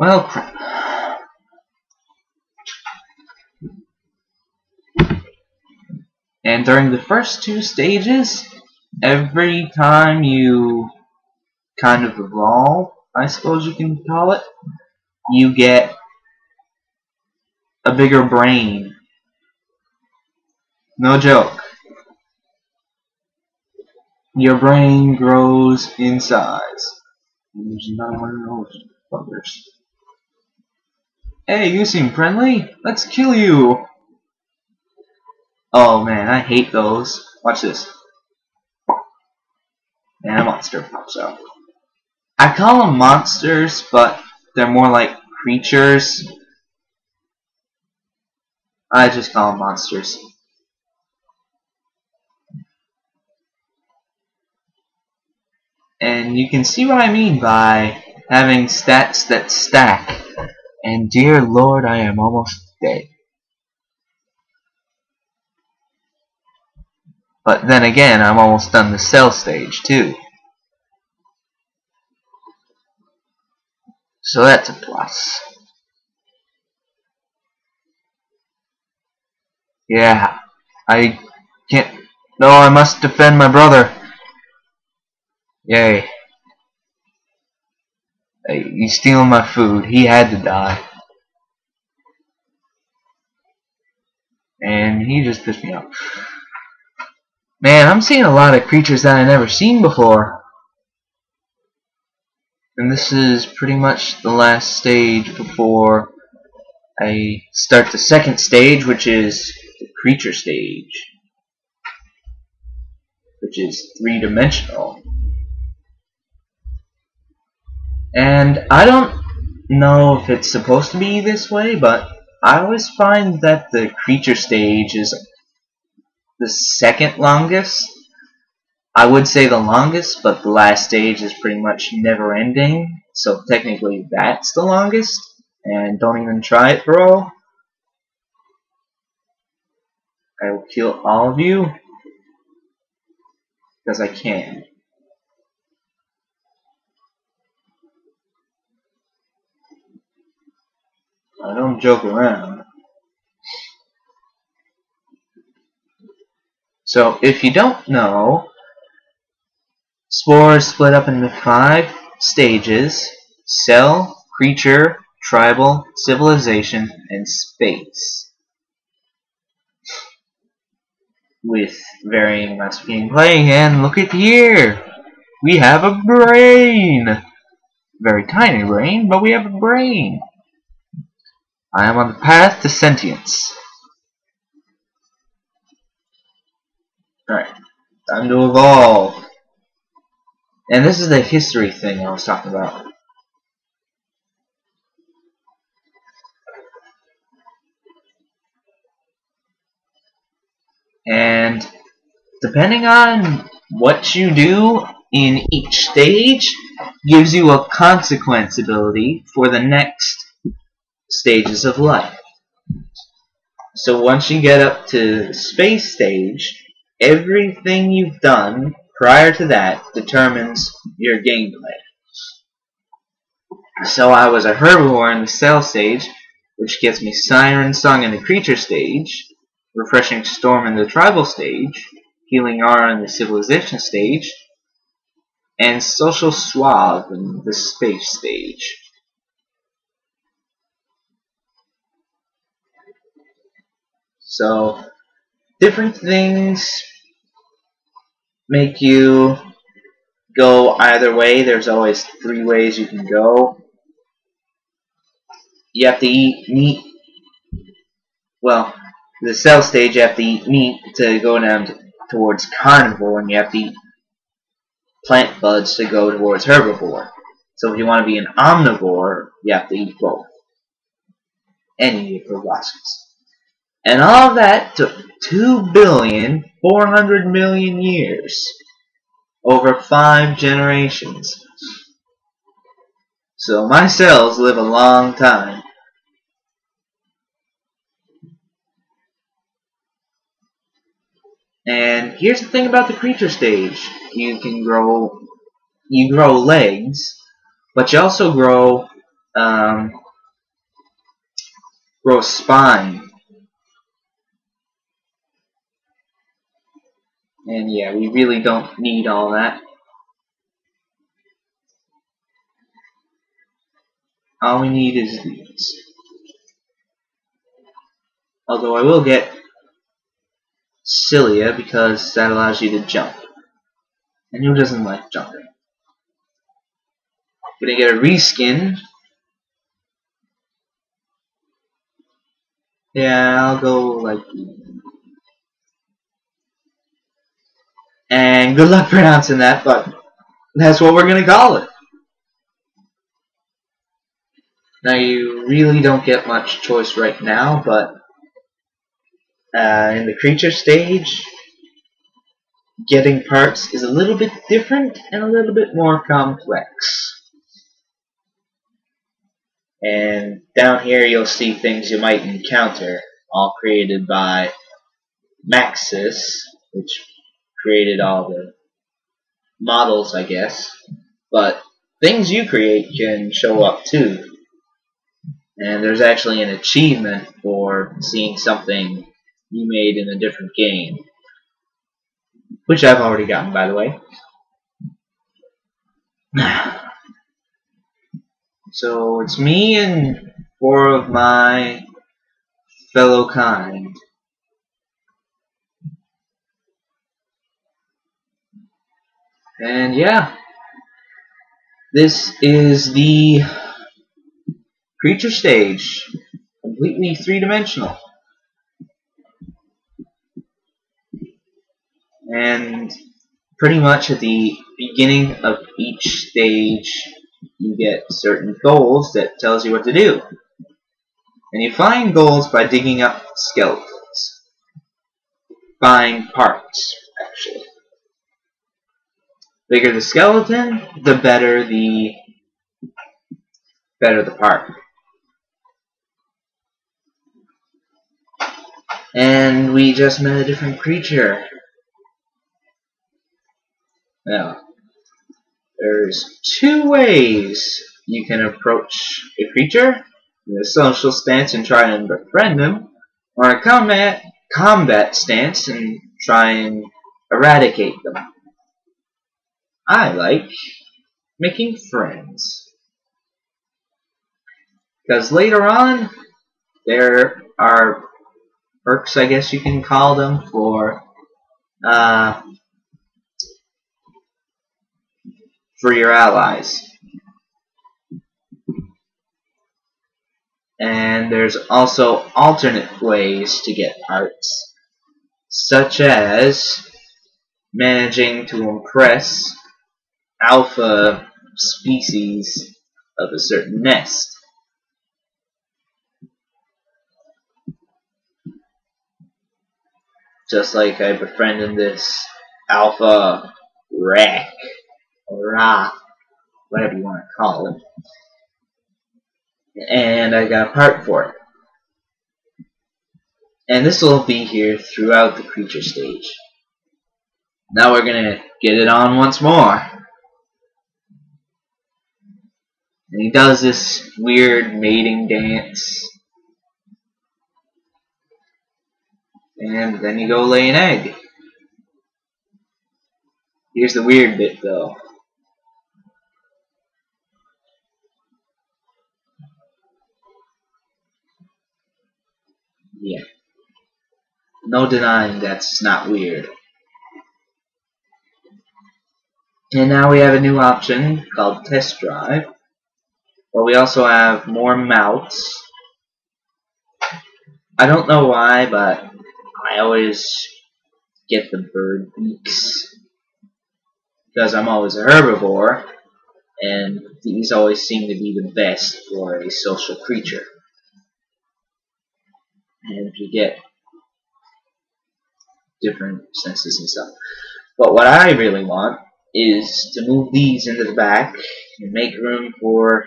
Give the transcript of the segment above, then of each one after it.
Well, crap. And during the first two stages, every time you kind of evolve, I suppose you can call it, you get a bigger brain. No joke. Your brain grows in size. There's another one of those buggers. Hey, you seem friendly. Let's kill you. Oh man, I hate those. Watch this. And a monster pops out. I call them monsters, but they're more like creatures. I just call them monsters. And you can see what I mean by having stats that stack. And dear Lord, I am almost dead. But then again, I'm almost done the cell stage too. So that's a plus. Yeah, I can't. No, I must defend my brother. Yay. Hey, he's stealing my food. He had to die. And he just pissed me off. Man, I'm seeing a lot of creatures that I've never seen before. And this is pretty much the last stage before I start the second stage, which is the creature stage, which is three-dimensional. And I don't know if it's supposed to be this way, but I always find that the creature stage is the second longest. I would say the longest, but the last stage is pretty much never ending, so technically that's the longest. And don't even try it, bro. I will kill all of you because I can. I don't joke around. So if you don't know, Spore is split up into 5 stages: cell, creature, tribal, civilization, and space. With varying amounts of gameplay, and look at here! We have a brain! Very tiny brain, but we have a brain. I am on the path to sentience. Alright, time to evolve. And this is the history thing I was talking about. And depending on what you do in each stage, gives you a consequence ability for the next stages of life. So once you get up to the space stage, everything you've done prior to that determines your gameplay. So I was a herbivore in the cell stage, which gets me Siren Song in the creature stage, Refreshing Storm in the tribal stage, Healing Aura in the civilization stage, and Social Suave in the space stage. So, different things make you go either way. There's always 3 ways you can go. You have to eat meat. Well, the cell stage you have to eat meat to go down towards carnivore, and you have to eat plant buds to go towards herbivore. So if you want to be an omnivore, you have to eat both. And you eat proboscis. And all of that took 2,400,000,000 years. Over 5 generations. So my cells live a long time. And here's the thing about the creature stage. You grow legs, but you also grow grow a spine. And yeah, we really don't need all that. All we need is these. Although I will get Cilia because that allows you to jump. And who doesn't like jumping? Gonna get a reskin. Yeah, I'll go like. And good luck pronouncing that, but that's what we're gonna call it. Now you really don't get much choice right now, but in the creature stage, getting parts is a little bit different and a little bit more complex. And down here you'll see things you might encounter, all created by Maxis, which created all the models, I guess. But things you create can show up too. And there's actually an achievement for seeing something you made in a different game, which I've already gotten, by the way. So it's me and 4 of my fellow kind. And yeah, this is the creature stage, completely three-dimensional. And pretty much at the beginning of each stage, you get certain goals that tells you what to do. And you find goals by digging up skeletons. Find parts, actually. Bigger the skeleton, the better the part. And we just met a different creature. Now, there's 2 ways you can approach a creature: in a social stance and try and befriend him, or a combat stance and try and eradicate them. I like making friends, because later on there are perks, I guess you can call them, for your allies. And there's also alternate ways to get parts, such as managing to impress alpha species of a certain nest. Just like I befriended this alpha rack, or whatever you want to call it. And I got a part for it. And this will be here throughout the creature stage. Now we're gonna get it on once more. And he does this weird mating dance. And then you go lay an egg. Here's the weird bit though. Yeah. No denying that's not weird. And now we have a new option called Test Drive. But we also have more mounts. I don't know why, but I always get the bird beaks, because I'm always a herbivore, and these always seem to be the best for a social creature. And if you get different senses and stuff. But what I really want is to move these into the back and make room for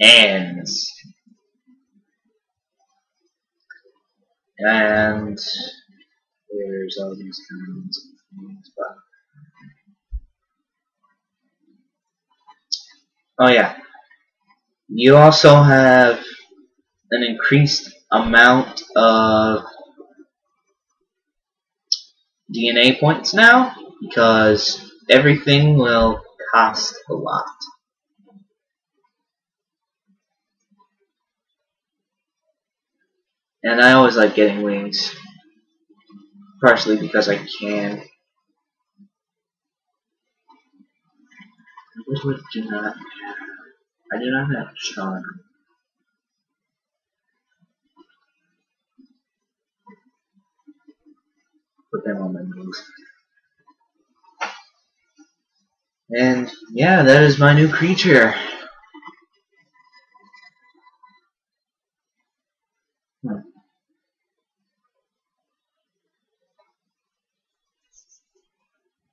hands. And there's all these kinds of things. But oh yeah, You also have an increased amount of DNA points now, because everything will cost a lot. And I always like getting wings, partially because I can. What do not have? I do not have charm. Put them on my moves. And yeah, that is my new creature.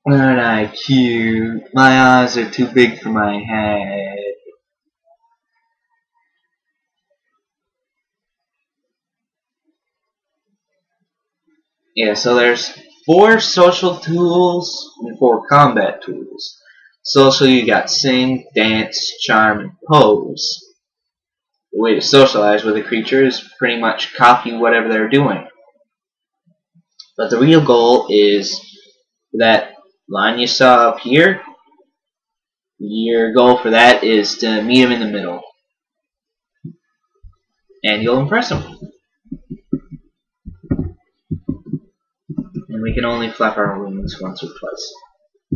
Aren't I cute? My eyes are too big for my head. Yeah, so there's 4 social tools and 4 combat tools. Social, you got sing, dance, charm, and pose. The way to socialize with a creature is pretty much copy whatever they're doing. But the real goal is that line you saw up here. Your goal for that is to meet them in the middle. And you'll impress them. And we can only flap our wings once or twice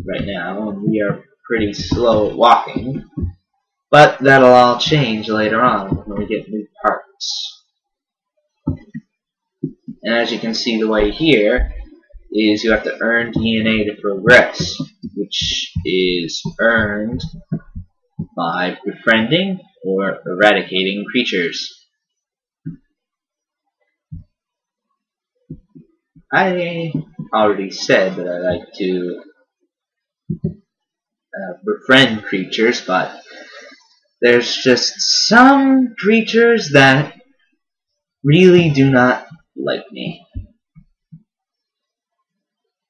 right now, and we are pretty slow at walking. But that'll all change later on when we get new parts. And as you can see, the way here is you have to earn DNA to progress, which is earned by befriending or eradicating creatures. I already said that I like to befriend creatures, but there's just some creatures that really do not like me.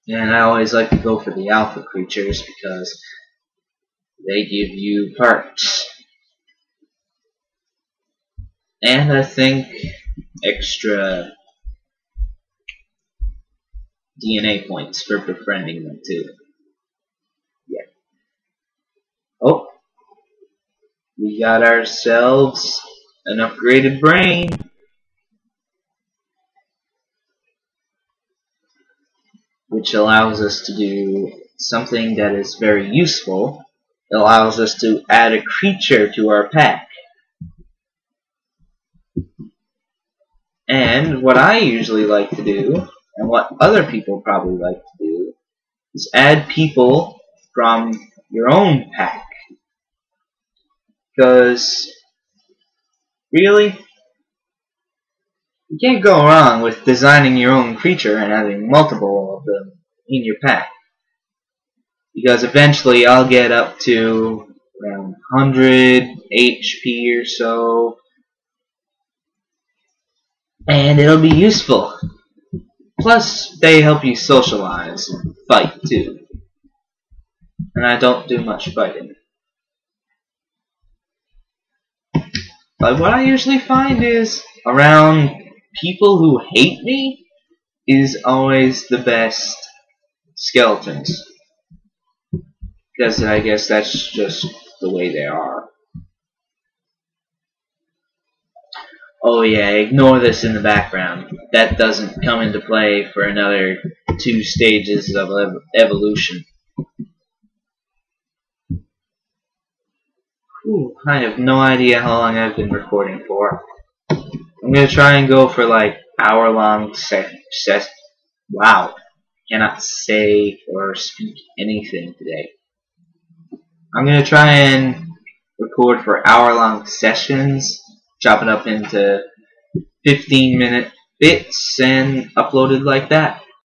And I always like to go for the alpha creatures because they give you parts. And I think extra DNA points for befriending them too. Yeah. Oh, we got ourselves an upgraded brain. Which allows us to do something that is very useful. It allows us to add a creature to our pack. And what I usually like to do, and what other people probably like to do, is add people from your own pack. Because, really, you can't go wrong with designing your own creature and having multiple of them in your pack. Because eventually I'll get up to around 100 HP or so. And it'll be useful. Plus, they help you socialize and fight too. And I don't do much fighting. But what I usually find is around people who hate me is always the best skeletons. Because I guess that's just the way they are. Oh yeah, ignore this in the background. That doesn't come into play for another 2 stages of evolution. Ooh, I have no idea how long I've been recording for. I'm gonna try and go for like hour-long wow. Cannot say or speak anything today. I'm gonna try and record for hour-long sessions, chop it up into 15-minute bits, and upload it like that.